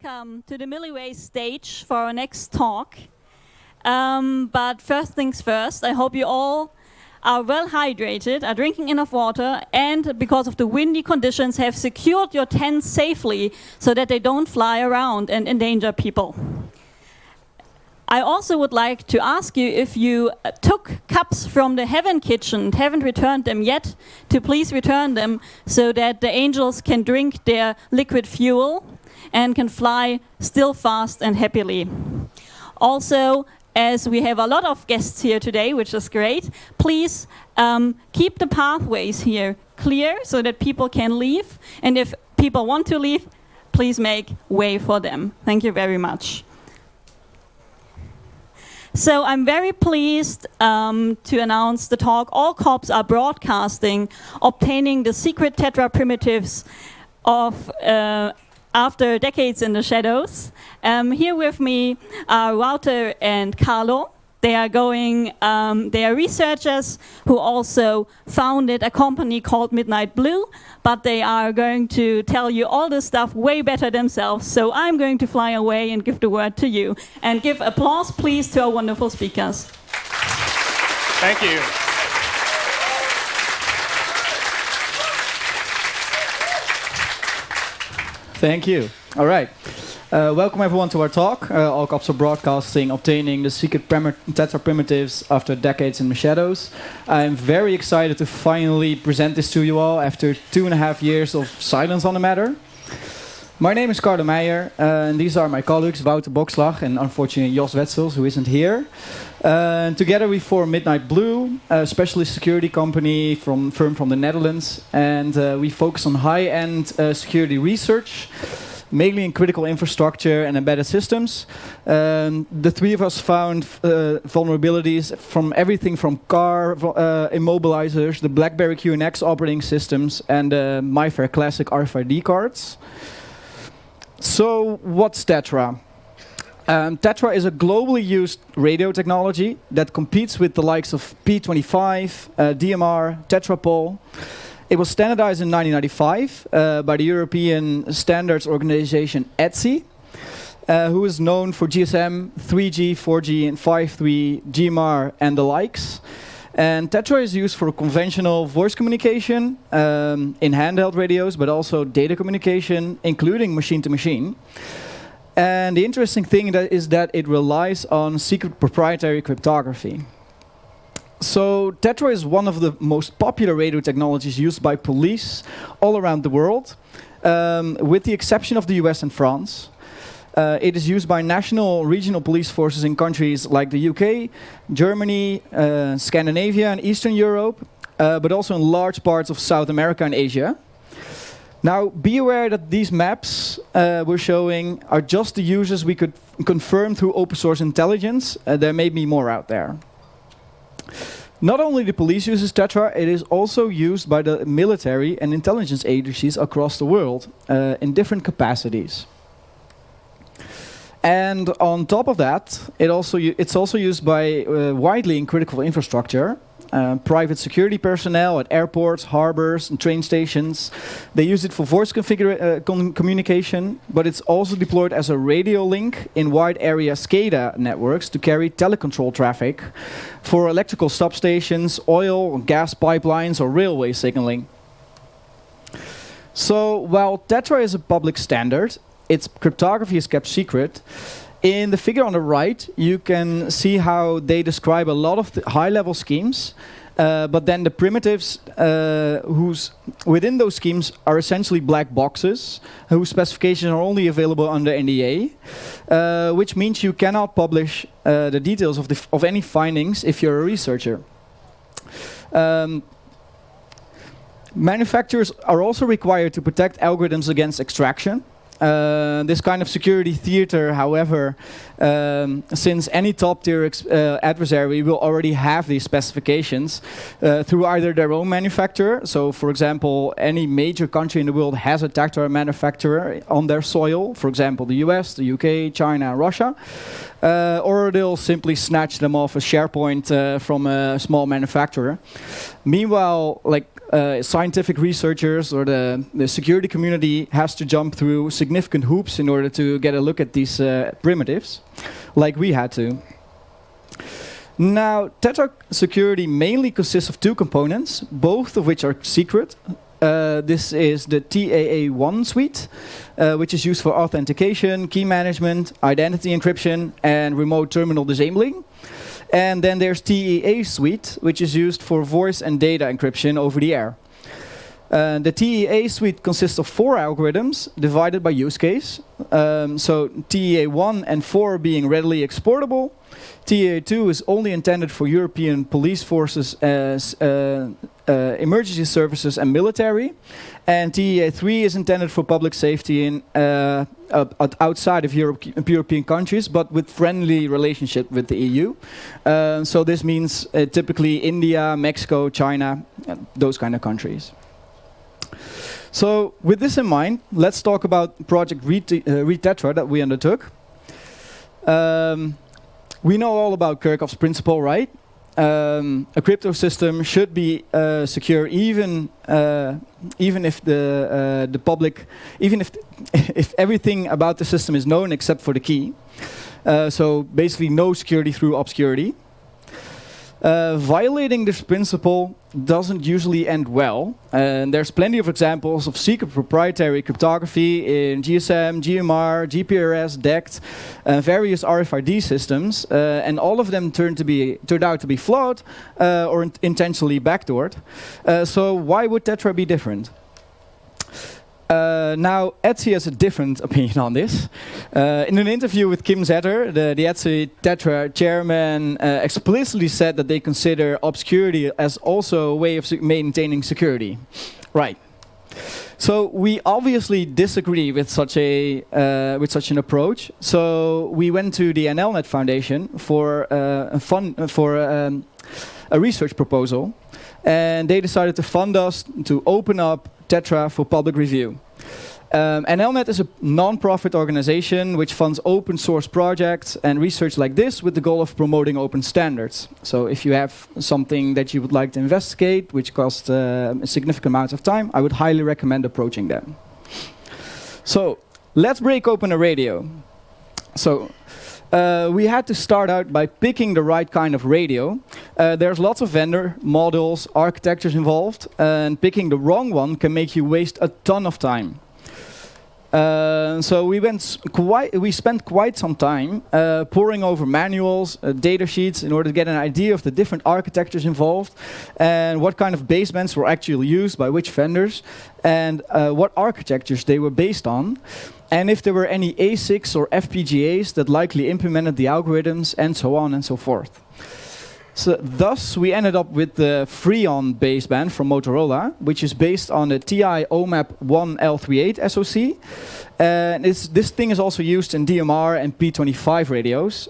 welcome to the Milliways stage for our next talk. But first things first, I hope you all are well hydrated, are drinking enough water, and because of the windy conditions have secured your tents safely so that they don't fly around and endanger people. I also would like to ask you, if you took cups from the Heaven Kitchen and haven't returned them yet, to please return them so that the angels can drink their liquid fuel and can fly still fast and happily. Also, as we have a lot of guests here today, which is great, please keep the pathways here clear so that people can leave. And if people want to leave, please make way for them. Thank you very much. So I'm very pleased to announce the talk All Cops Are Broadcasting, Obtaining the Secret TETRA Primitives of After Decades in the Shadows. Here with me are Wouter and Carlo. They are researchers who also founded a company called Midnight Blue, but they are going to tell you all this stuff way better themselves. So I'm going to fly away and give the word to you. And give applause, please, to our wonderful speakers. Thank you. Thank you. All right. Welcome everyone to our talk, All Cops Are Broadcasting, Obtaining the Secret TETRA Primitives After Decades in the Shadows. I'm very excited to finally present this to you all after 2.5 years of silence on the matter. My name is Carlo Meijer, and these are my colleagues, Wouter Bokslag and unfortunately Jos Wetzels, who isn't here. Together we form Midnight Blue, a specialist security company firm from the Netherlands, and we focus on high-end security research, mainly in critical infrastructure and embedded systems. The three of us found vulnerabilities from everything from car immobilizers, the BlackBerry QNX operating systems, and the MyFair Classic RFID cards. So, what's TETRA? TETRA is a globally used radio technology that competes with the likes of P25, DMR, TETRAPOL. It was standardized in 1995 by the European Standards Organization ETSI, who is known for GSM, 3G, 4G, and 5.3, GMR, and the likes. And TETRA is used for conventional voice communication in handheld radios, but also data communication, including machine-to-machine. And the interesting thing is that it relies on secret proprietary cryptography. So TETRA is one of the most popular radio technologies used by police all around the world, with the exception of the US and France. It is used by national regional police forces in countries like the UK, Germany, Scandinavia and Eastern Europe, but also in large parts of South America and Asia. Now, be aware that these maps we're showing are just the users we could confirm through open source intelligence. There may be more out there. Not only the police uses TETRA, it is also used by the military and intelligence agencies across the world in different capacities. And on top of that, it's also used by widely in critical infrastructure. Private security personnel at airports, harbors, and train stations. They use it for voice communication, but it's also deployed as a radio link in wide area SCADA networks to carry telecontrol traffic for electrical substations, oil, gas pipelines, or railway signaling. So while TETRA is a public standard, its cryptography is kept secret. In the figure on the right, you can see how they describe a lot of the high-level schemes, but then the primitives within those schemes are essentially black boxes, whose specifications are only available under NDA, which means you cannot publish the details of any findings if you're a researcher. Manufacturers are also required to protect algorithms against extraction. This kind of security theater, however, since any top-tier adversary will already have these specifications through either their own manufacturer. So, for example, any major country in the world has a TETRA manufacturer on their soil. For example, the US, the UK, China, and Russia. Or they'll simply snatch them off a SharePoint from a small manufacturer. Meanwhile, scientific researchers or the security community has to jump through significant hoops in order to get a look at these primitives, like we had to. Now, TETRA security mainly consists of two components, both of which are secret. This is the TAA1 suite, which is used for authentication, key management, identity encryption, and remote terminal disabling. And then there's TEA suite, which is used for voice and data encryption over the air. The TEA suite consists of 4 algorithms divided by use case. So TEA1 and 4 being readily exportable. TEA2 is only intended for European police forces as emergency services and military. And TEA3 is intended for public safety in outside of European countries, but with friendly relationship with the EU. So this means typically India, Mexico, China, those kind of countries. So with this in mind, let's talk about Project Read TETRA that we undertook. We know all about Kirchhoff's principle, right? A crypto system should be secure, even if the public, even if everything about the system is known except for the key. So basically, no security through obscurity. Violating this principle doesn't usually end well, and there's plenty of examples of secret proprietary cryptography in GSM, GMR, GPRS, DECT, various RFID systems, and all of them turned out to be flawed or intentionally backdoored. So why would TETRA be different? Now, Etsy has a different opinion on this. In an interview with Kim Zetter, the Etsy TETRA chairman explicitly said that they consider obscurity as also a way of maintaining security. Right. So we obviously disagree with such an approach. So we went to the NLNet Foundation for a research proposal, and they decided to fund us to open up TETRA for public review. NLNet is a non-profit organization which funds open source projects and research like this with the goal of promoting open standards. So if you have something that you would like to investigate, which costs a significant amount of time, I would highly recommend approaching them. So let's break open a radio. So we had to start out by picking the right kind of radio. There's lots of vendor, models, architectures involved, and picking the wrong one can make you waste a ton of time. So we spent quite some time poring over manuals, data sheets in order to get an idea of the different architectures involved and what kind of basebands were actually used by which vendors and what architectures they were based on, and if there were any ASICs or FPGAs that likely implemented the algorithms, and so on and so forth. So thus, we ended up with the Freon baseband from Motorola, which is based on the TI OMAP 1L38 SoC. And this thing is also used in DMR and P25 radios.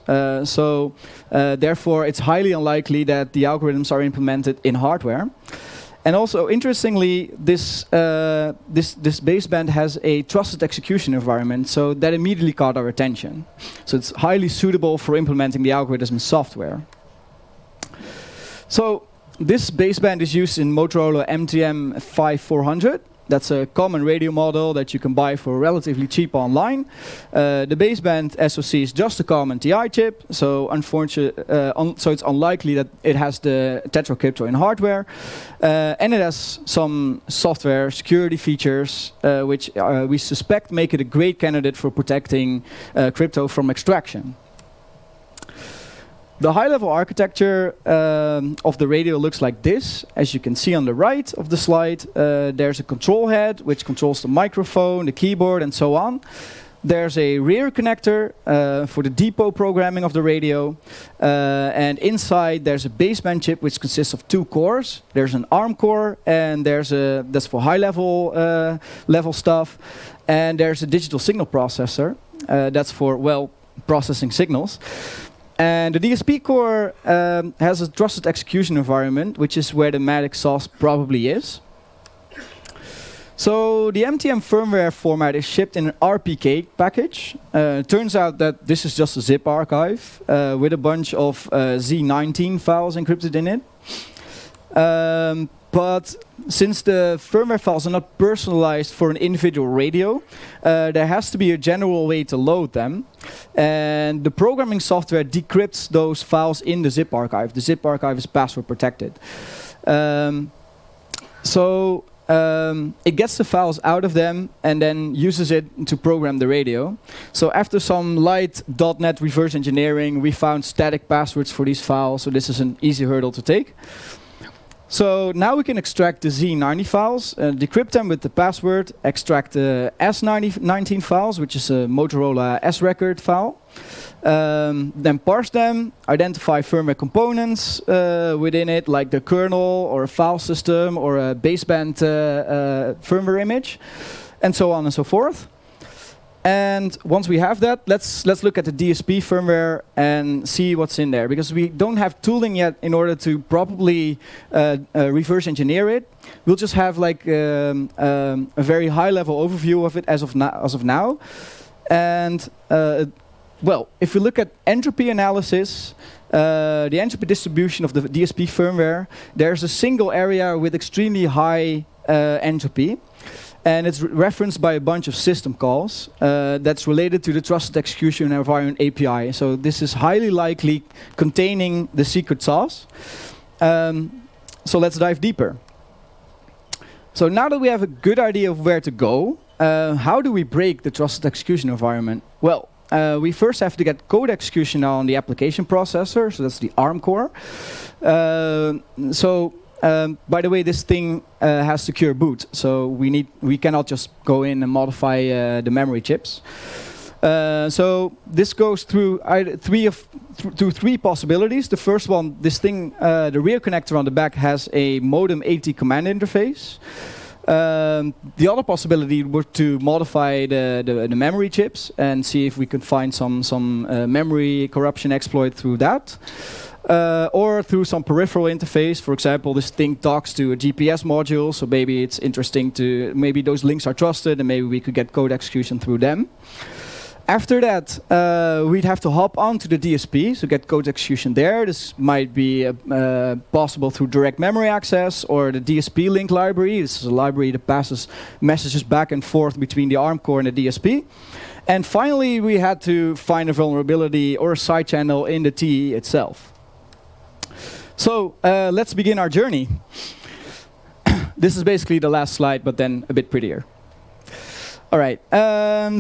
Therefore, it's highly unlikely that the algorithms are implemented in hardware. And also, interestingly, this baseband has a trusted execution environment, so that immediately caught our attention. So it's highly suitable for implementing the algorithm in software. So this baseband is used in Motorola MTM 5400. That's a common radio model that you can buy for relatively cheap online. The baseband SoC is just a common TI chip, so so it's unlikely that it has the TETRA crypto in hardware. And it has some software security features, which we suspect make it a great candidate for protecting crypto from extraction. The high-level architecture of the radio looks like this. As you can see on the right of the slide, there's a control head, which controls the microphone, the keyboard, and so on. There's a rear connector for the depot programming of the radio. And inside, there's a baseband chip, which consists of 2 cores. There's an ARM core, and that's for high-level level stuff. And there's a digital signal processor. That's for, processing signals. And the DSP core has a trusted execution environment, which is where the Matic sauce probably is. So the MTM firmware format is shipped in an RPK package. Turns out that this is just a zip archive with a bunch of Z19 files encrypted in it. But since the firmware files are not personalized for an individual radio, there has to be a general way to load them. And the programming software decrypts those files in the zip archive. The zip archive is password protected. It gets the files out of them and then uses it to program the radio. So after some light .NET reverse engineering, we found static passwords for these files. So this is an easy hurdle to take. So now we can extract the Z90 files, decrypt them with the password, extract the S19 files, which is a Motorola S-record file, then parse them, identify firmware components within it, like the kernel or a file system or a baseband firmware image, and so on and so forth. And once we have that, let's look at the DSP firmware and see what's in there, because we don't have tooling yet in order to properly reverse engineer it. We'll just have like a very high-level overview of it as of now. And well, if we look at entropy analysis, the entropy distribution of the DSP firmware, there's a single area with extremely high entropy. And it's referenced by a bunch of system calls that's related to the Trusted Execution Environment API. So this is highly likely containing the secret sauce. So let's dive deeper. So now that we have a good idea of where to go, how do we break the Trusted Execution Environment? Well, we first have to get code execution on the application processor. So that's the ARM core. By the way, this thing has secure boot, so we cannot just go in and modify the memory chips. So this goes through three possibilities. The first one, this thing, the rear connector on the back has a modem AT command interface. The other possibility was to modify the memory chips and see if we could find some memory corruption exploit through that. Or through some peripheral interface. For example, this thing talks to a GPS module, so maybe it's interesting maybe those links are trusted and maybe we could get code execution through them. After that, we'd have to hop onto the DSP, so get code execution there. This might be possible through direct memory access or the DSP link library. This is a library that passes messages back and forth between the ARM core and the DSP. And finally, we had to find a vulnerability or a side channel in the TE itself. So let's begin our journey. This is basically the last slide, but then a bit prettier. All right.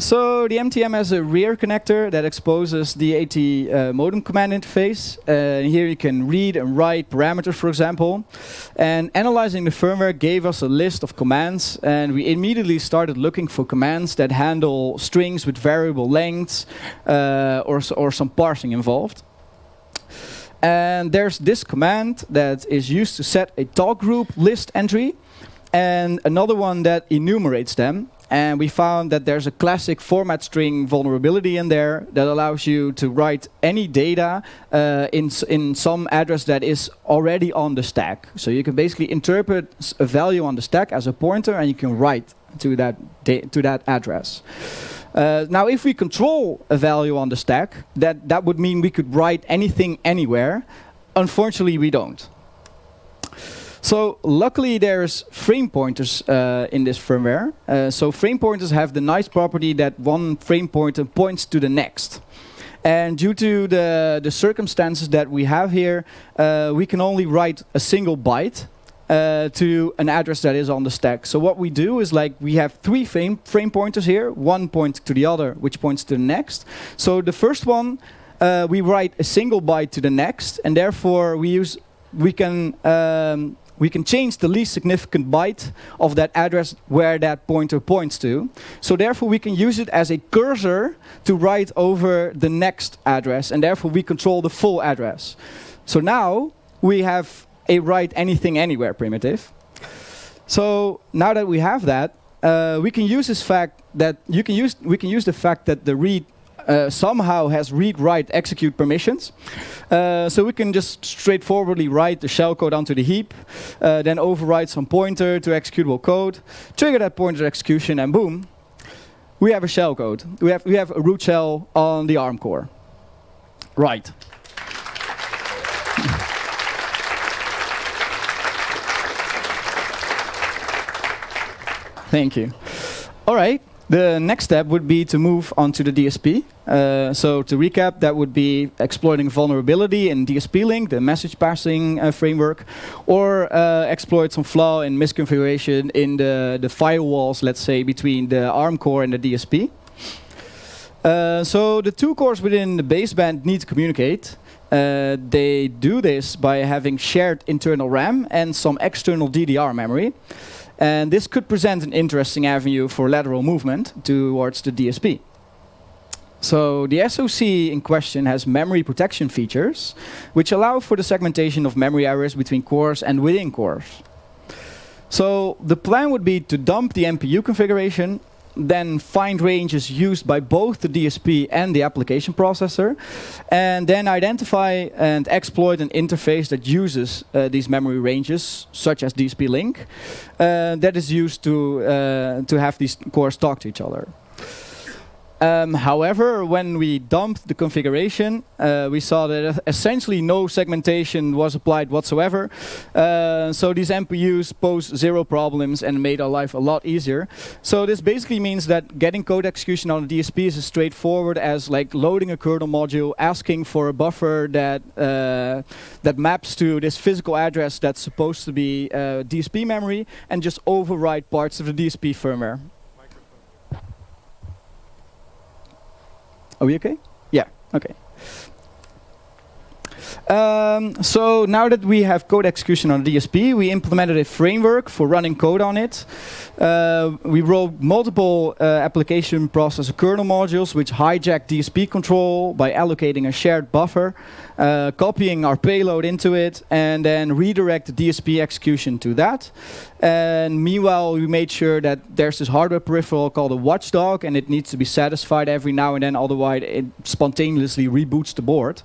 So the MTM has a rear connector that exposes the AT modem command interface. Here you can read and write parameters, for example. And analyzing the firmware gave us a list of commands, and we immediately started looking for commands that handle strings with variable lengths or some parsing involved. And there's this command that is used to set a talk group list entry, and another one that enumerates them. And we found that there's a classic format string vulnerability in there that allows you to write any data in some address that is already on the stack. So you can basically interpret a value on the stack as a pointer, and you can write to that address. Now, if we control a value on the stack, that would mean we could write anything anywhere. Unfortunately, we don't. So luckily, there's frame pointers in this firmware. So frame pointers have the nice property that one frame pointer points to the next. And due to the circumstances that we have here, we can only write a single byte to an address that is on the stack. So what we do is, like, we have three frame pointers here, one point to the other, which points to the next. So the first one, we write a single byte to the next, and therefore we can change the least significant byte of that address where that pointer points to. So therefore we can use it as a cursor to write over the next address, and therefore we control the full address. So now we have a write anything anywhere primitive. So now that we have that, we can use this fact that we can use the fact that the read somehow has read, write, execute permissions. So we can just straightforwardly write the shellcode onto the heap, then override some pointer to executable code, trigger that pointer execution, and boom, we have a shellcode. We have a root shell on the ARM core. Right. Thank you. All right. The next step would be to move on to the DSP. So to recap, that would be exploiting vulnerability in DSP link, the message passing framework, or exploit some flaw in misconfiguration in the firewalls, let's say, between the ARM core and the DSP. So the two cores within the baseband need to communicate. They do this by having shared internal RAM and some external DDR memory. And this could present an interesting avenue for lateral movement towards the DSP. So the SoC in question has memory protection features, which allow for the segmentation of memory areas between cores and within cores. So the plan would be to dump the MPU configuration, then find ranges used by both the DSP and the application processor, and then identify and exploit an interface that uses these memory ranges, such as DSP link, that is used to have these cores talk to each other. However, when we dumped the configuration, we saw that essentially no segmentation was applied whatsoever. So these MPUs pose zero problems and made our life a lot easier. So this basically means that getting code execution on a DSP is as straightforward as like loading a kernel module, asking for a buffer that that maps to this physical address that's supposed to be DSP memory, and just overwrite parts of the DSP firmware. Are we okay? Yeah, okay. So now that we have code execution on DSP, we implemented a framework for running code on it. We wrote multiple application processor kernel modules which hijack DSP control by allocating a shared buffer, copying our payload into it, and then redirect the DSP execution to that. And meanwhile, we made sure that there's this hardware peripheral called a watchdog, and it needs to be satisfied every now and then, otherwise it spontaneously reboots the board.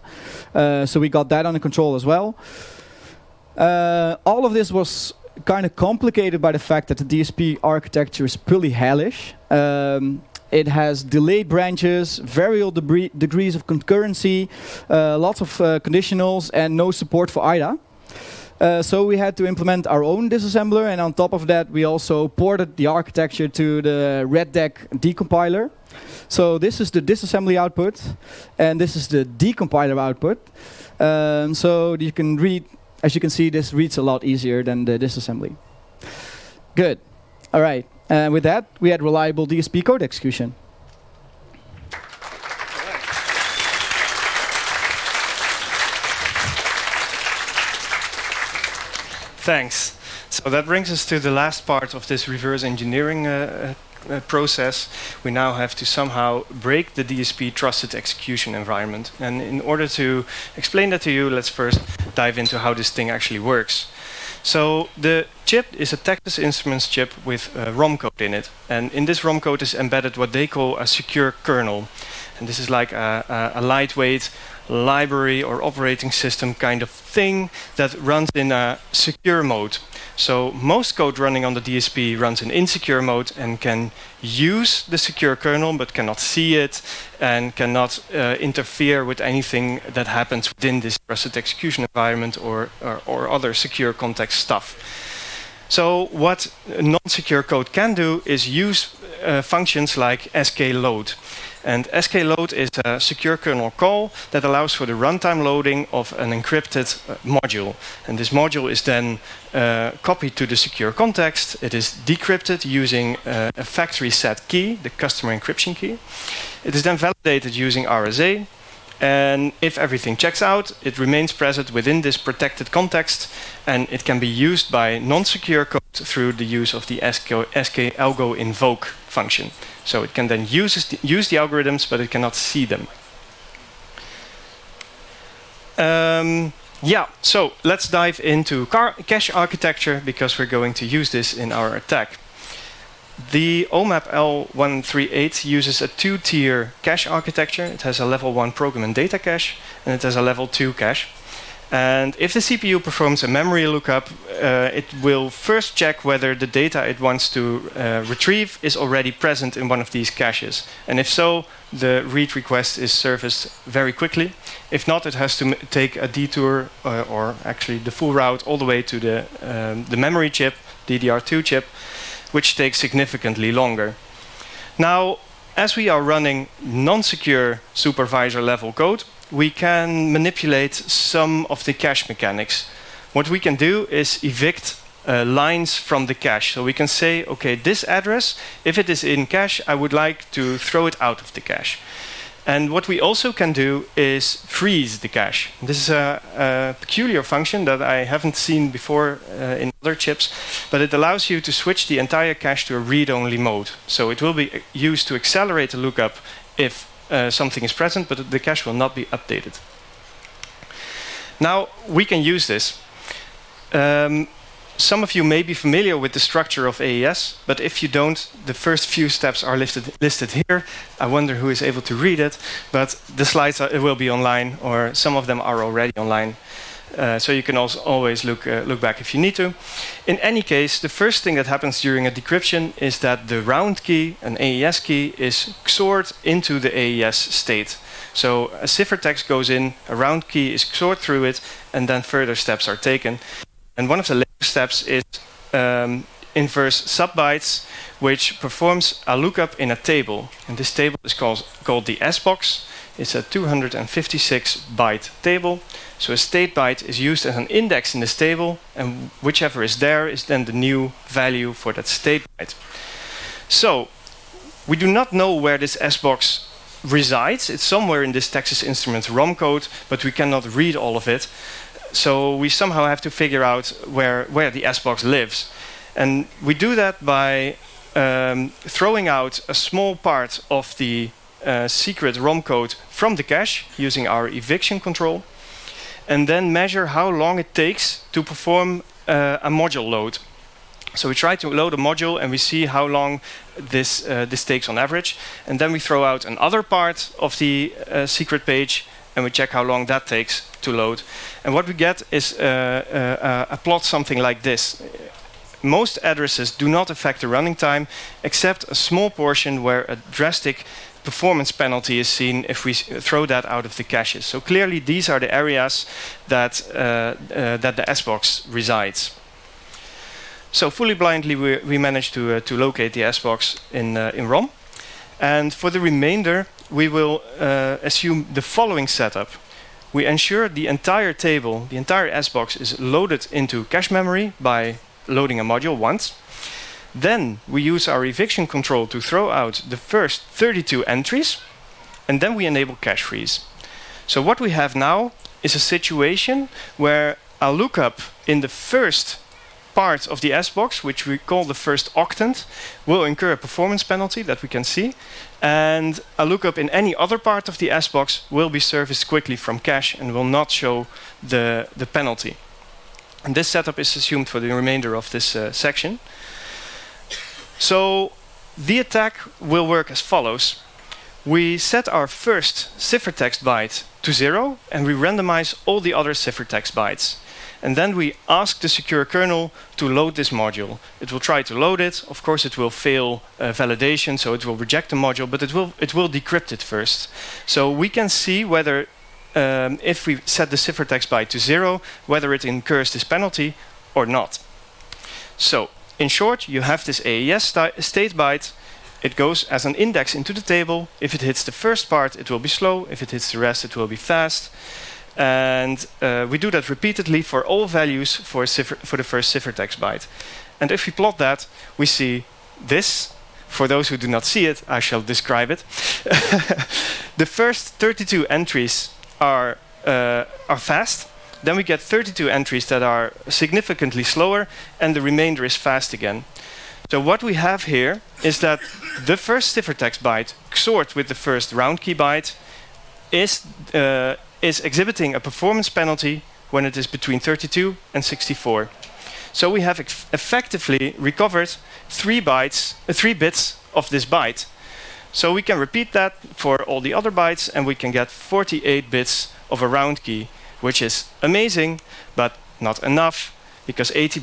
So we got that under control as well. All of this was kind of complicated by the fact that the DSP architecture is pretty hellish. It has delayed branches, variable degrees of concurrency, lots of conditionals, and no support for IDA. So we had to implement our own disassembler, and on top of that we also ported the architecture to the RedDeck decompiler. So this is the disassembly output, and this is the decompiler output. So you can read, as you can see, this reads a lot easier than the disassembly. Good. All right. With that, we had reliable DSP code execution. Thanks. So that brings us to the last part of this reverse engineering process. We now have to somehow break the DSP trusted execution environment. And in order to explain that to you, let's first dive into how this thing actually works. So the chip is a Texas Instruments chip with ROM code in it. And in this ROM code is embedded what they call a secure kernel. And this is like a lightweight library or operating system kind of thing that runs in a secure mode. So most code running on the DSP runs in insecure mode and can use the secure kernel but cannot see it and cannot interfere with anything that happens within this trusted execution environment or other secure context stuff. So what non-secure code can do is use functions like skload. And skload is a secure kernel call that allows for the runtime loading of an encrypted module. And this module is then copied to the secure context. It is decrypted using a factory set key, the customer encryption key. It is then validated using RSA. And if everything checks out, it remains present within this protected context, and it can be used by non-secure code through the use of the SKAlgo invoke function. So it can then use the algorithms, but it cannot see them. Yeah, so let's dive into cache architecture, because we're going to use this in our attack. The OMAP L138 uses a two-tier cache architecture. It has a level 1 program and data cache, and it has a level 2 cache. And if the CPU performs a memory lookup, it will first check whether the data it wants to retrieve is already present in one of these caches. And if so, the read request is serviced very quickly. If not, it has to take a detour, or actually the full route all the way to the memory chip, DDR2 chip, which takes significantly longer. Now, as we are running non-secure supervisor level code, we can manipulate some of the cache mechanics. What we can do is evict lines from the cache. So we can say, okay, this address, if it is in cache, I would like to throw it out of the cache. And what we also can do is freeze the cache. This is a peculiar function that I haven't seen before in other chips, but it allows you to switch the entire cache to a read-only mode. So it will be used to accelerate the lookup if something is present, but the cache will not be updated. Now, we can use this. Some of you may be familiar with the structure of AES, but if you don't, the first few steps are listed here. I wonder who is able to read it, but the slides will be online, or some of them are already online. So you can also always look back if you need to. In any case, the first thing that happens during a decryption is that the round key, an AES key, is XORed into the AES state. So a ciphertext goes in, a round key is XORed through it, and then further steps are taken. And one of the later steps is inverse subbytes, which performs a lookup in a table. And this table is called the S-box. It's a 256-byte table. So a state byte is used as an index in this table, and whichever is there is then the new value for that state byte. So we do not know where this S-box resides. It's somewhere in this Texas Instruments ROM code, but we cannot read all of it. So we somehow have to figure out where the S-box lives. And we do that by throwing out a small part of the secret ROM code from the cache using our eviction control, and then measure how long it takes to perform a module load. So we try to load a module and we see how long this takes on average. And then we throw out another part of the secret page and we check how long that takes to load. And what we get is a plot something like this. Most addresses do not affect the running time, except a small portion where a drastic performance penalty is seen if we throw that out of the caches. So clearly these are the areas that the S-box resides. So fully blindly we managed to locate the S-box in ROM. And for the remainder, we will assume the following setup. We ensure the entire table, the entire S-box is loaded into cache memory by loading a module once. Then we use our eviction control to throw out the first 32 entries, and then we enable cache freeze. So what we have now is a situation where a lookup in the first part of the S-box, which we call the first octant, will incur a performance penalty that we can see, and a lookup in any other part of the S-box will be serviced quickly from cache and will not show the penalty. And this setup is assumed for the remainder of this section. So the attack will work as follows. We set our first ciphertext byte to 0 and we randomize all the other ciphertext bytes. And then we ask the secure kernel to load this module. It will try to load it. Of course, it will fail validation, so it will reject the module, but it will decrypt it first. So we can see whether, if we set the ciphertext byte to 0, whether it incurs this penalty or not. So, in short, you have this AES state byte. It goes as an index into the table. If it hits the first part, it will be slow. If it hits the rest, it will be fast. And we do that repeatedly for all values for the first ciphertext byte. And if we plot that, we see this. For those who do not see it, I shall describe it. The first 32 entries are fast. Then we get 32 entries that are significantly slower, and the remainder is fast again. So what we have here is that the first ciphertext byte, XORed with the first round key byte, is exhibiting a performance penalty when it is between 32 and 64. So we have effectively recovered 3 bits of this byte. So we can repeat that for all the other bytes, and we can get 48 bits of a round key, which is amazing, but not enough, because 80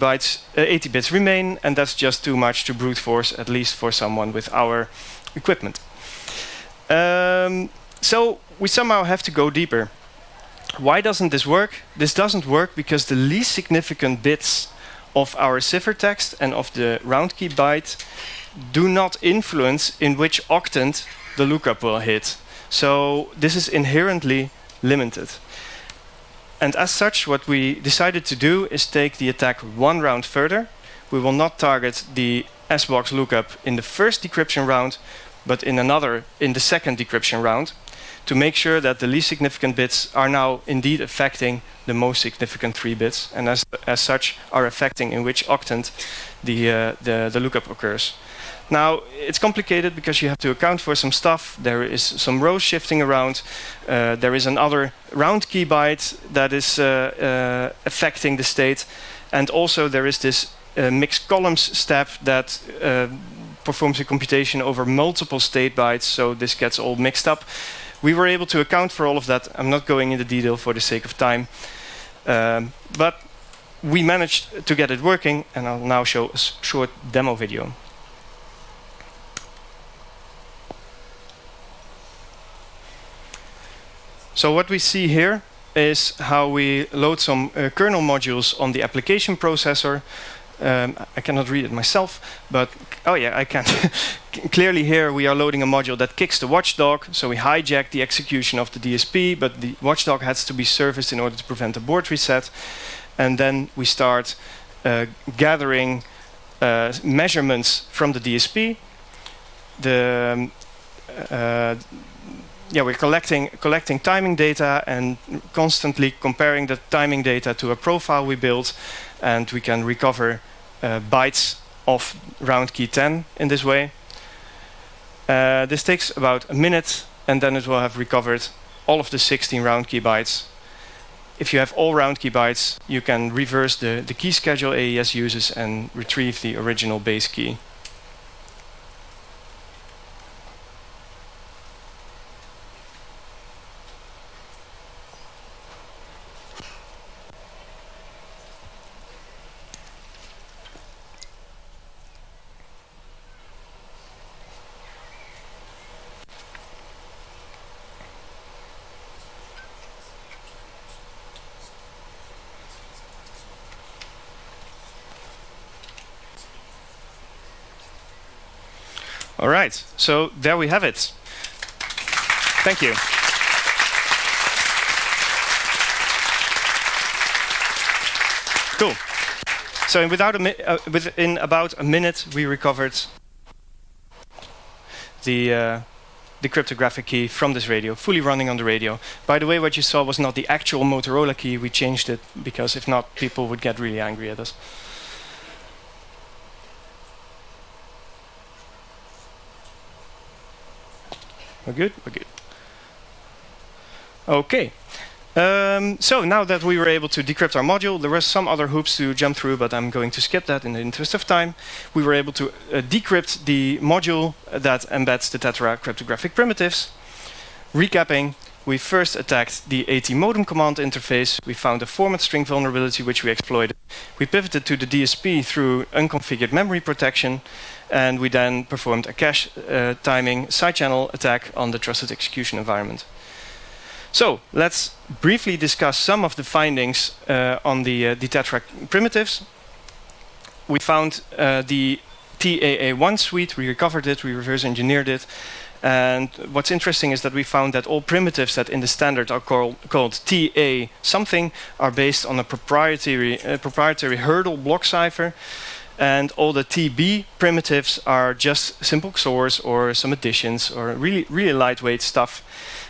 bits remain, and that's just too much to brute force, at least for someone with our equipment. So we somehow have to go deeper. Why doesn't this work? This doesn't work because the least significant bits of our ciphertext and of the round key byte do not influence in which octant the lookup will hit. So this is inherently limited. And as such, what we decided to do is take the attack one round further. We will not target the S-box lookup in the first decryption round, but in the second decryption round, to make sure that the least significant bits are now indeed affecting the most significant 3 bits, and as such are affecting in which octant the lookup occurs. Now, it's complicated because you have to account for some stuff. There is some rows shifting around. There is another round key byte that is affecting the state. And also there is this mixed columns step that performs a computation over multiple state bytes, so this gets all mixed up. We were able to account for all of that. I'm not going into detail for the sake of time. But we managed to get it working, and I'll now show a short demo video. So what we see here is how we load some kernel modules on the application processor. I cannot read it myself, but oh yeah, I can. Clearly here we are loading a module that kicks the watchdog, so we hijack the execution of the DSP, but the watchdog has to be serviced in order to prevent a board reset. And then we start gathering measurements from the DSP. We're collecting timing data and constantly comparing the timing data to a profile we built, and we can recover bytes of round key 10 in this way. This takes about a minute, and then it will have recovered all of the 16 round key bytes. If you have all round key bytes, you can reverse the key schedule AES uses and retrieve the original base key. All right, so there we have it. Thank you. Cool. So within about a minute, we recovered the cryptographic key from this radio, fully running on the radio. By the way, what you saw was not the actual Motorola key. We changed it because if not, people would get really angry at us. We're good? We're good. Okay. So now that we were able to decrypt our module, there were some other hoops to jump through, but I'm going to skip that in the interest of time. We were able to decrypt the module that embeds the TETRA cryptographic primitives. Recapping, we first attacked the AT modem command interface. We found a format string vulnerability, which we exploited. We pivoted to the DSP through unconfigured memory protection, and we then performed a cache timing side channel attack on the trusted execution environment. So let's briefly discuss some of the findings on the TETRA primitives. We found the TAA1 suite. We recovered it. We reverse engineered it. And what's interesting is that we found that all primitives that in the standard are called TA something are based on a proprietary hurdle block cipher. And all the TB primitives are just simple XORs or some additions or really lightweight stuff.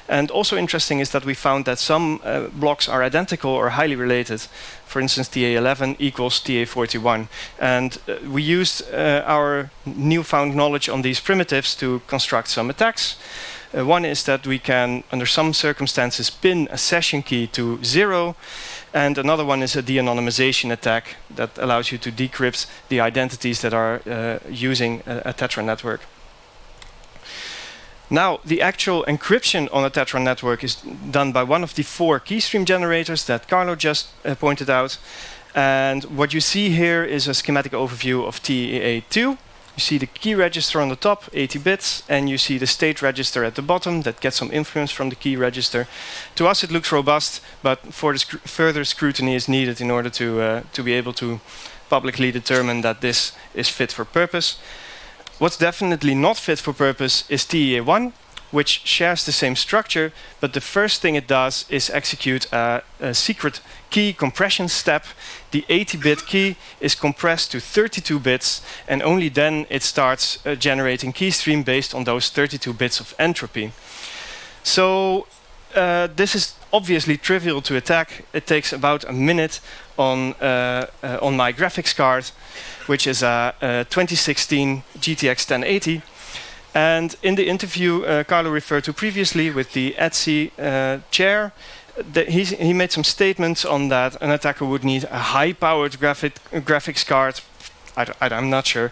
And also interesting is that we found that some blocks are identical or highly related. For instance, TA11 equals TA41. And we used our newfound knowledge on these primitives to construct some attacks. One is that we can, under some circumstances, pin a session key to 0. And another one is a de-anonymization attack that allows you to decrypt the identities that are using a TETRA network. Now, the actual encryption on a TETRA network is done by one of the 4 keystream generators that Carlo just pointed out. And what you see here is a schematic overview of TEA2. You see the key register on the top, 80 bits, and you see the state register at the bottom that gets some influence from the key register. To us, it looks robust, but further scrutiny is needed in order to be able to publicly determined that this is fit for purpose. What's definitely not fit for purpose is TEA1, which shares the same structure, but the first thing it does is execute a secret key compression step. The 80-bit key is compressed to 32 bits, and only then it starts generating key stream based on those 32 bits of entropy. So this is obviously trivial to attack. It takes about a minute on my graphics card, which is a 2016 GTX 1080. And in the interview Carlo referred to previously with the ETSI chair, he made some statements on that an attacker would need a high-powered graphics card. I'm not sure.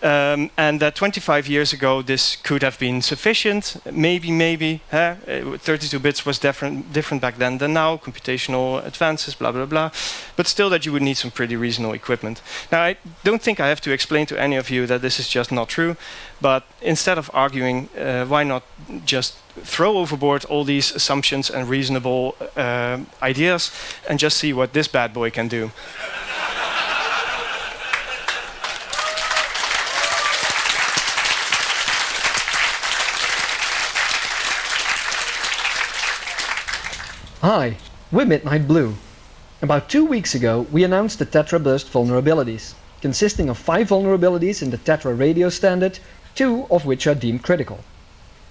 And that 25 years ago, this could have been sufficient. Maybe. 32 bits was different back then than now. Computational advances, blah, blah, blah. But still that you would need some pretty reasonable equipment. Now, I don't think I have to explain to any of you that this is just not true. But instead of arguing, why not just throw overboard all these assumptions and reasonable ideas and just see what this bad boy can do. Hi, we're Midnight Blue. About 2 weeks ago, we announced the TETRA burst vulnerabilities, consisting of 5 vulnerabilities in the TETRA radio standard, 2 of which are deemed critical.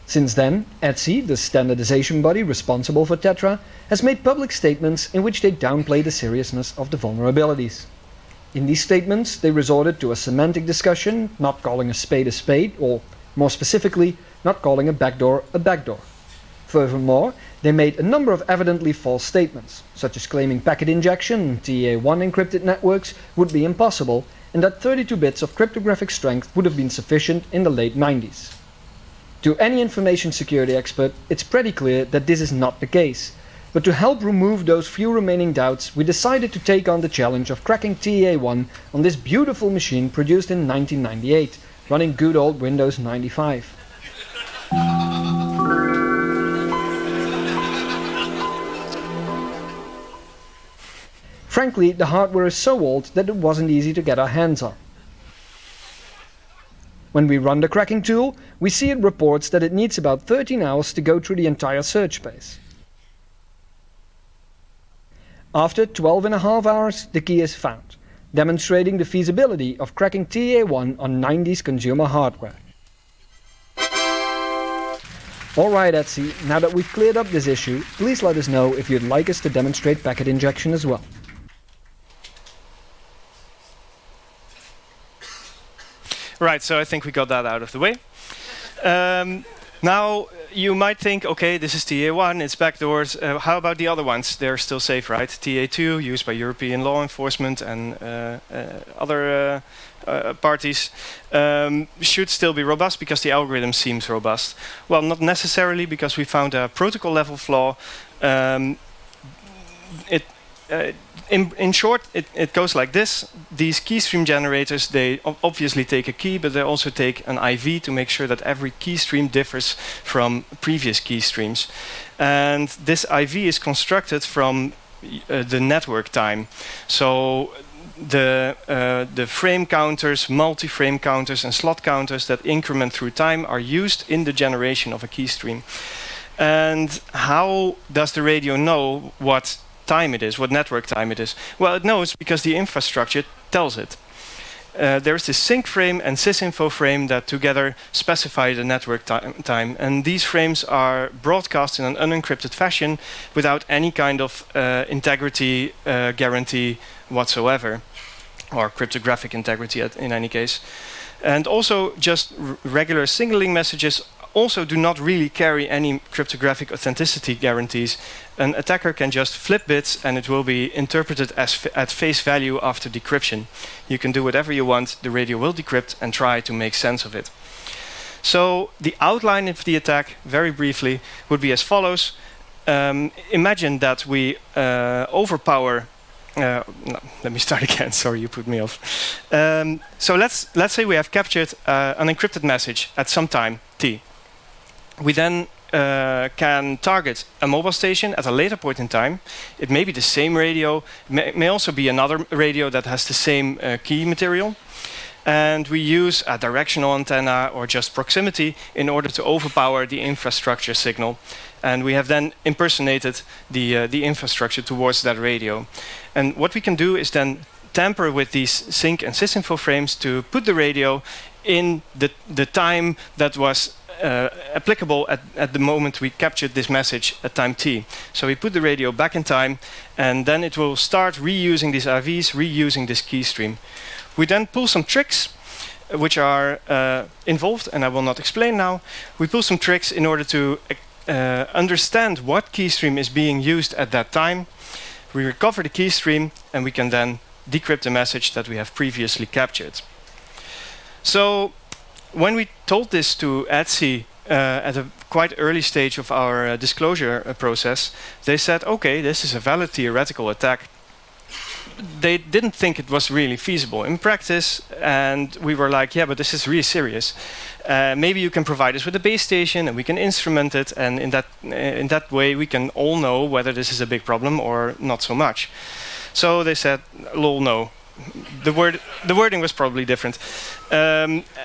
Since then, ETSI, the standardization body responsible for TETRA, has made public statements in which they downplay the seriousness of the vulnerabilities. In these statements, they resorted to a semantic discussion, not calling a spade, or more specifically, not calling a backdoor a backdoor. Furthermore, they made a number of evidently false statements, such as claiming packet injection in TEA1 encrypted networks would be impossible, and that 32 bits of cryptographic strength would have been sufficient in the late 90s. To any information security expert, it's pretty clear that this is not the case. But to help remove those few remaining doubts, we decided to take on the challenge of cracking TEA1 on this beautiful machine produced in 1998, running good old Windows 95. Frankly, the hardware is so old that it wasn't easy to get our hands on. When we run the cracking tool, we see it reports that it needs about 13 hours to go through the entire search space. After 12.5 hours, the key is found, demonstrating the feasibility of cracking TEA1 on 90s consumer hardware. Alright ETSI, now that we've cleared up this issue, please let us know if you'd like us to demonstrate packet injection as well. Right, so I think we got that out of the way. Now, you might think, okay, this is TEA1, it's backdoors. How about the other ones? They're still safe, right? TEA2, used by European law enforcement and other parties, should still be robust because the algorithm seems robust. Well, not necessarily, because we found a protocol level flaw. In short, it goes like this. These key stream generators, they obviously take a key, but they also take an IV to make sure that every key stream differs from previous key streams. And this IV is constructed from the network time. So the frame counters, multi-frame counters, and slot counters that increment through time are used in the generation of a key stream. And how does the radio know what time it is, what network time it is? Well, it knows because the infrastructure tells it. There's this sync frame and sysinfo frame that together specify the network time, and these frames are broadcast in an unencrypted fashion without any kind of integrity guarantee whatsoever, or cryptographic integrity in any case. And also just regular signaling messages also do not really carry any cryptographic authenticity guarantees. An attacker can just flip bits and it will be interpreted as at face value after decryption. You can do whatever you want, the radio will decrypt and try to make sense of it. So the outline of the attack, very briefly, would be as follows. Imagine that we overpower... no, let me start again, sorry, you put me off. So let's say we have captured an encrypted message at some time, t. We then can target a mobile station at a later point in time. It may be the same radio, may also be another radio that has the same key material. And we use a directional antenna or just proximity in order to overpower the infrastructure signal. And we have then impersonated the infrastructure towards that radio. And what we can do is then tamper with these sync and sysinfo frames to put the radio in the time that was applicable at the moment we captured this message at time t. So we put the radio back in time, and then it will start reusing these RVs, reusing this key stream. We then pull some tricks which are involved, and I will not explain now. We pull some tricks in order to understand what key stream is being used at that time. We recover the key stream, and we can then decrypt the message that we have previously captured. So when we told this to ETSI at a quite early stage of our disclosure process, they said, okay, this is a valid theoretical attack. They didn't think it was really feasible in practice, and we were like, yeah, but this is really serious. Maybe you can provide us with a base station and we can instrument it, and in that way we can all know whether this is a big problem or not so much. So they said, lol, no. The wording was probably different.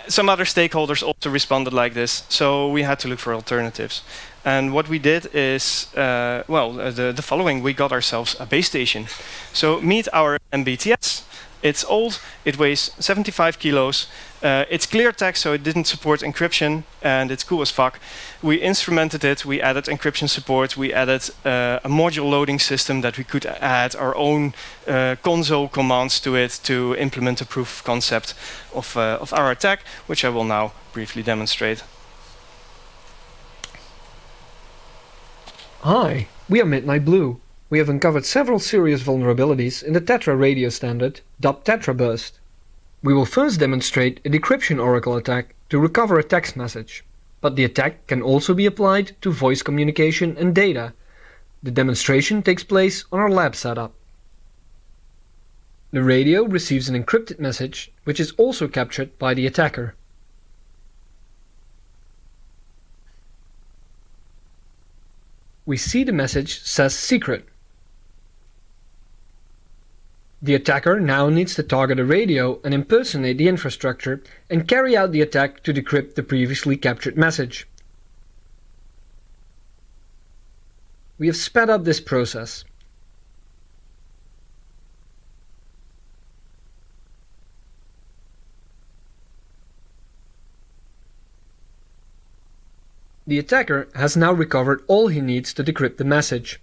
Some other stakeholders also responded like this, so we had to look for alternatives. And what we did is, the following: we got ourselves a base station. So meet our MBTS. It's old, it weighs 75 kilos, it's clear text, so it didn't support encryption, and it's cool as fuck. We instrumented it, we added encryption support, we added a module loading system that we could add our own console commands to it to implement a proof of concept of our attack, which I will now briefly demonstrate. Hi, we are Midnight Blue. We have uncovered several serious vulnerabilities in the TETRA radio standard, dubbed TETRA burst. We will first demonstrate a decryption oracle attack to recover a text message, but the attack can also be applied to voice communication and data. The demonstration takes place on our lab setup. The radio receives an encrypted message, which is also captured by the attacker. We see the message says secret. The attacker now needs to target a radio and impersonate the infrastructure and carry out the attack to decrypt the previously captured message. We have sped up this process. The attacker has now recovered all he needs to decrypt the message.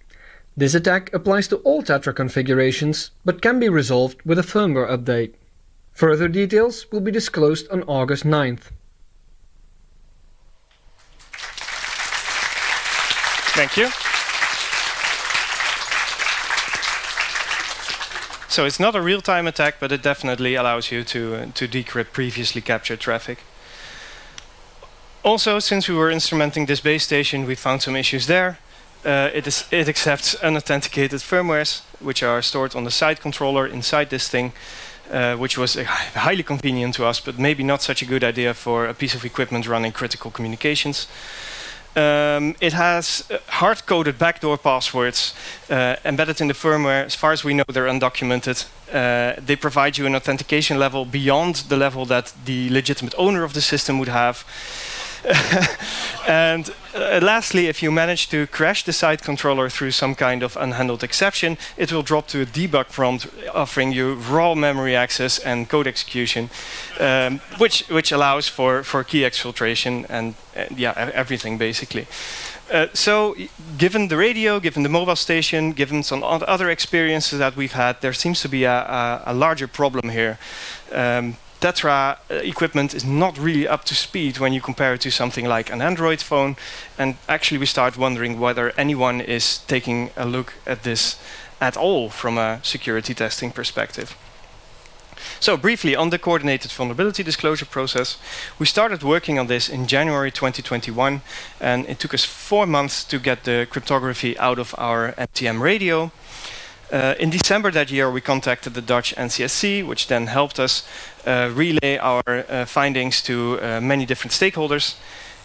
This attack applies to all TETRA configurations, but can be resolved with a firmware update. Further details will be disclosed on August 9th. Thank you. So it's not a real-time attack, but it definitely allows you to decrypt previously captured traffic. Also, since we were instrumenting this base station, we found some issues there. It accepts unauthenticated firmwares, which are stored on the side controller inside this thing, which was highly convenient to us, but maybe not such a good idea for a piece of equipment running critical communications. It has hard-coded backdoor passwords embedded in the firmware. As far as we know, they're undocumented. They provide you an authentication level beyond the level that the legitimate owner of the system would have. And lastly, if you manage to crash the side controller through some kind of unhandled exception, it will drop to a debug prompt offering you raw memory access and code execution, which allows for key exfiltration and everything basically. So given the radio, given the mobile station, given some other experiences that we've had, there seems to be a larger problem here. TETRA equipment is not really up to speed when you compare it to something like an Android phone, and actually we start wondering whether anyone is taking a look at this at all from a security testing perspective. So briefly on the coordinated vulnerability disclosure process, we started working on this in January 2021, and it took us 4 months to get the cryptography out of our MTM radio. In December that year, we contacted the Dutch NCSC, which then helped us relay our findings to many different stakeholders.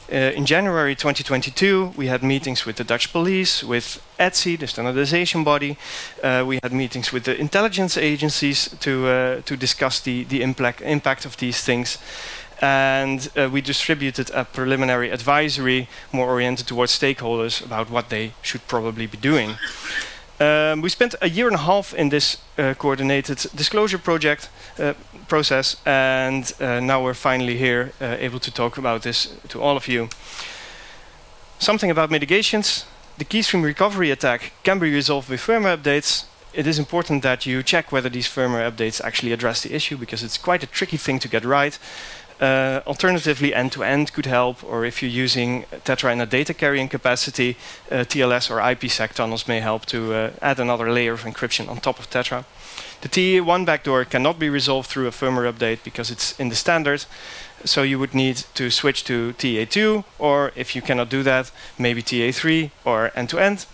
In January 2022, we had meetings with the Dutch police, with ETSI, the standardization body. We had meetings with the intelligence agencies to discuss the impact of these things. And we distributed a preliminary advisory more oriented towards stakeholders about what they should probably be doing. We spent a year and a half in this coordinated disclosure project process, and now we're finally here able to talk about this to all of you. Something about mitigations. The keystream recovery attack can be resolved with firmware updates. It is important that you check whether these firmware updates actually address the issue, because it's quite a tricky thing to get right. Alternatively, end-to-end could help, or if you're using TETRA in a data carrying capacity, TLS or IPsec tunnels may help to add another layer of encryption on top of TETRA. The TEA1 backdoor cannot be resolved through a firmware update because it's in the standard, so you would need to switch to TEA2, or if you cannot do that, maybe TEA3 or end-to-end.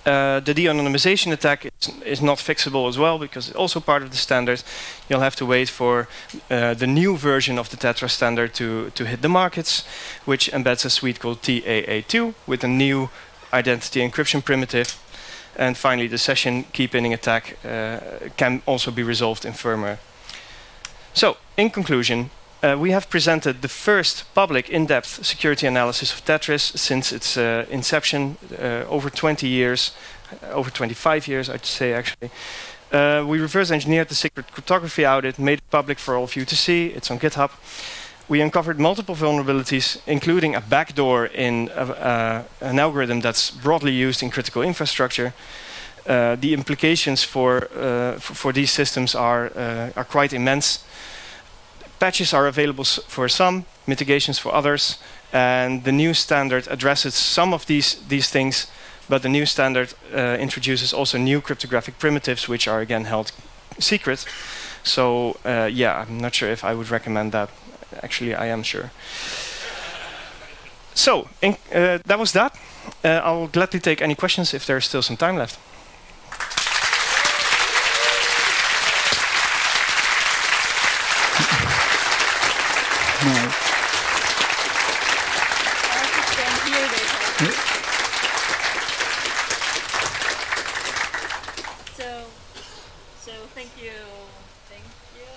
The de-anonymization attack is not fixable as well, because it's also part of the standard. You'll have to wait for the new version of the TETRA standard to hit the markets, which embeds a suite called TAA2 with a new identity encryption primitive. And finally, the session key pinning attack can also be resolved in firmware. So, in conclusion, we have presented the first public in-depth security analysis of Tetris since its inception, over 20 years, over 25 years, I'd say actually. We reverse engineered the secret cryptography audit, made it public for all of you to see. It's on GitHub. We uncovered multiple vulnerabilities, including a backdoor in an algorithm that's broadly used in critical infrastructure. The implications for these systems are quite immense. Patches are available for some, mitigations for others, and the new standard addresses some of these things, but the new standard introduces also new cryptographic primitives, which are again held secret. So yeah, I'm not sure if I would recommend that. Actually, I am sure. So that was that. I'll gladly take any questions if there's still some time left. So thank you. Thank you.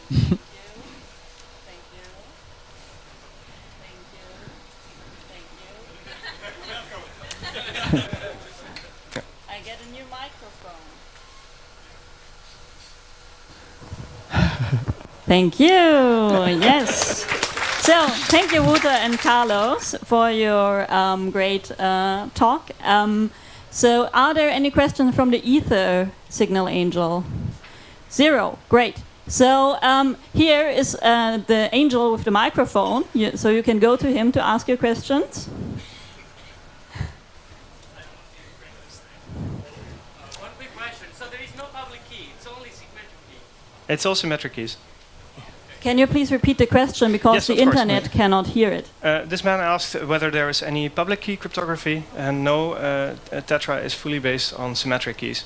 Thank you. Thank you. Thank you. Thank you. I get a new microphone. Thank you. Yes. So, thank you, Wouter and Carlos, for your great talk. So, are there any questions from the Ether Signal Angel? Zero. Great. So, here is the angel with the microphone. So, you can go to him to ask your questions. One quick question. So, there is no public key, it's only symmetric key. It's all symmetric keys. Can you please repeat the question, because Yes, the of course, internet cannot hear it? This man asked whether there is any public key cryptography, and no, TETRA is fully based on symmetric keys.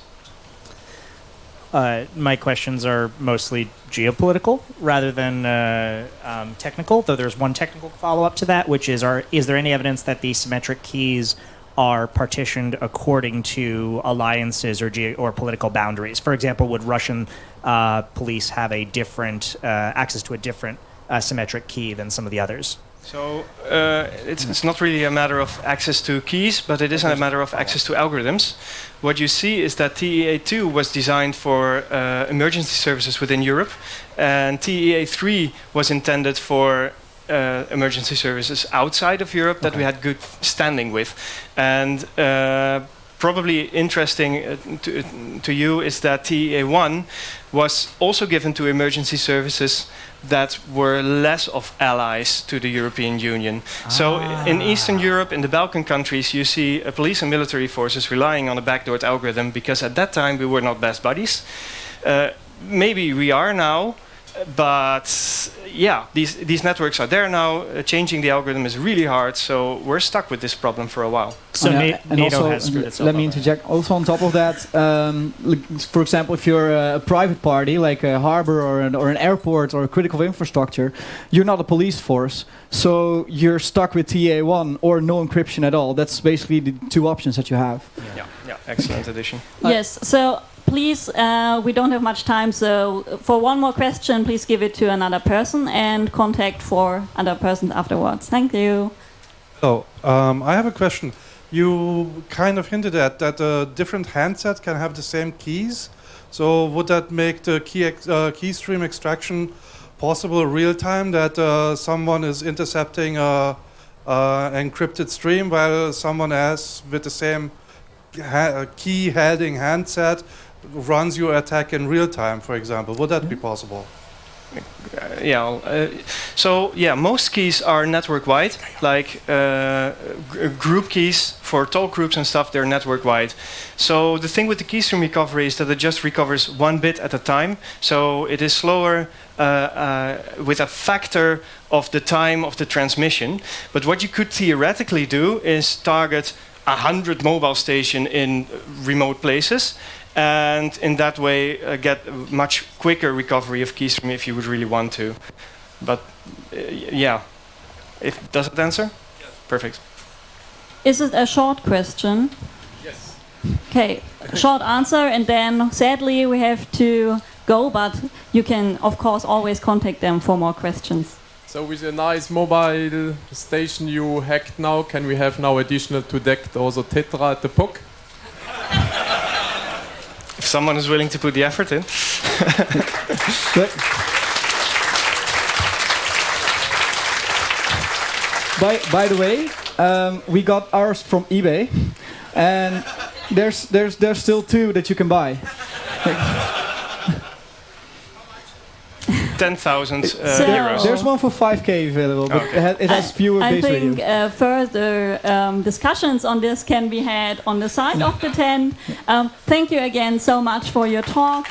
My questions are mostly geopolitical rather than technical, though there's one technical follow-up to that, which is there any evidence that the symmetric keys are partitioned according to alliances or political boundaries? For example, would Russian police have a different access to a different symmetric key than some of the others? So it's not really a matter of access to keys, but it is a matter of access to algorithms. What you see is that TEA2 was designed for emergency services within Europe, and TEA3 was intended for emergency services outside of Europe that we had good standing with. And probably interesting to you is that TEA1 was also given to emergency services that were less of allies to the European Union. So in Eastern Europe, in the Balkan countries, you see police and military forces relying on a backdoored algorithm, because at that time we were not best buddies. Maybe we are now, but yeah, these networks are there now. Changing the algorithm is really hard, so we're stuck with this problem for a while. So and NATO also, has screwed itself let me up. interject. Also, on top of that, for example, if you're a private party like a harbor or an airport or a critical infrastructure, you're not a police force, so you're stuck with TA1 or no encryption at all. That's basically the two options that you have. Yeah, excellent addition. Yes, so please, we don't have much time, so for one more question, please give it to another person and contact for other persons afterwards. Thank you. So, I have a question. You kind of hinted at that different handsets can have the same keys. So would that make the key stream extraction possible real time, that someone is intercepting an encrypted stream while someone else with the same key heading handset runs your attack in real time, for example? Would that be possible? Most keys are network-wide, like group keys for talk groups and stuff, they're network-wide. So the thing with the key stream recovery is that it just recovers one bit at a time, so it is slower with a factor of the time of the transmission. But what you could theoretically do is target 100 mobile stations in remote places, and in that way get much quicker recovery of keystream if you would really want to. But does it answer? Yes. Perfect. Is it a short question? Yes. Okay, short answer, and then sadly we have to go, but you can of course always contact them for more questions. So with a nice mobile station you hacked now, can we have now additional to deck also TETRA at the POC? If someone is willing to put the effort in. By the way, we got ours from eBay, and there's still two that you can buy. 10,000 euros. There's one for 5K available, but it has fewer I base think radios. further discussions on this can be had on the side of the tent. Thank you again so much for your talk.